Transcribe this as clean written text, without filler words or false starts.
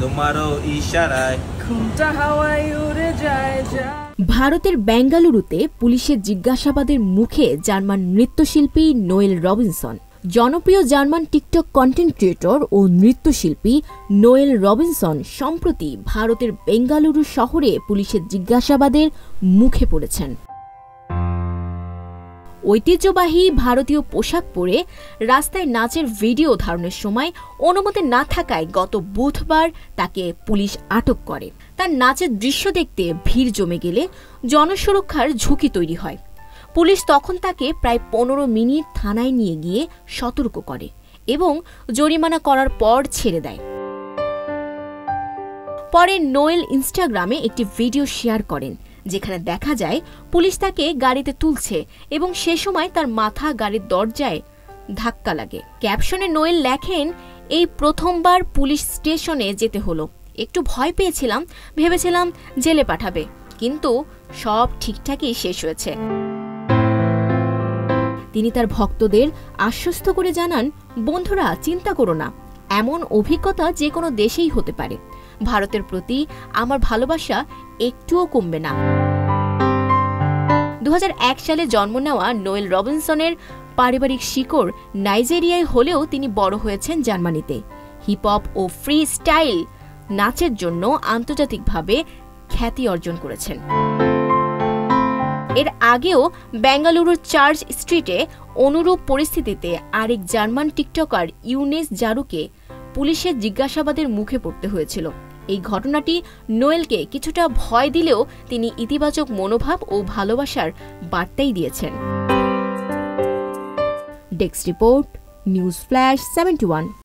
তোমারও ইশারায় ঘুমটা হাওয়ায় উড়ে যায়। ভারতের বেঙ্গালুরুতে পুলিশের জিজ্ঞাসাবাদের মুখে জার্মান নৃত্যশিল্পী নোয়েল রবিনসন। জনপ্রিয় জার্মান টিকটক কন্টেন্ট ক্রিয়েটর ও নৃত্যশিল্পী নোয়েল রবিনসন সম্প্রতি ভারতের বেঙ্গালুরু শহরে পুলিশের জিজ্ঞাসাবাদের মুখে পড়েছেন। ঐতিহ্যবাহী ভারতীয় পোশাক পরে রাস্তায় নাচের ভিডিও ধারণের সময় অনুমতি না থাকায় গত বুধবার তাকে পুলিশ আটক করে। তার নাচের দৃশ্য দেখতে ভিড় জমে গেলে জনসুরক্ষার ঝুঁকি তৈরি হয়। পুলিশ তখন তাকে প্রায় 15 মিনিট থানায় নিয়ে গিয়ে সতর্ক করে এবং জরিমানা করার পর ছেড়ে দেয়। পরে নোয়েল ইনস্টাগ্রামে একটি ভিডিও শেয়ার করেন যেখানে দেখা যায় পুলিশ তাকে গাড়িতে তুলছে এবং সে সময় তার মাথা গাড়ির দরজায় ধাক্কা লাগে। ক্যাপশনে নোয়েল লেখেন, এই প্রথমবার পুলিশ স্টেশনে যেতে হলো, একটু ভয় পেয়েছিলাম, ভেবেছিলাম জেলে পাঠাবে, কিন্তু সব ঠিকঠাকই শেষ হয়েছে। তিনি তার ভক্তদের আশ্বস্ত করে জানান, বন্ধুরা চিন্তা করো না, এমন অভিজ্ঞতা যে কোনো দেশেই হতে পারে। ভারতের প্রতি আমার ভালোবাসা একটুও কমবে না। 2001 সালে জন্ম নেওয়া নোয়েল রবিনসনের পারিবারিক শিকড় নাইজেরিয়ায় হলেও তিনি বড় হয়েছেন জার্মানিতে। হিপহপ ও ফ্রি স্টাইল নাচের জন্য আন্তর্জাতিকভাবে খ্যাতি অর্জন করেছেন। এর আগেও বেঙ্গালুরুর চার্চ স্ট্রিটে অনুরূপ পরিস্থিতিতে আরেক জার্মান টিকটকার ইউনেস জারুকে পুলিশের জিজ্ঞাসাবাদের মুখে পড়তে হয়েছিল। এই ঘটনাটি নোয়েলকে কিছুটা ভয় দিলেও তিনি ইতিবাচক মনোভাব ও ভালোবাসার বার্তাই দিয়েছেন। Desk report, news flash 71।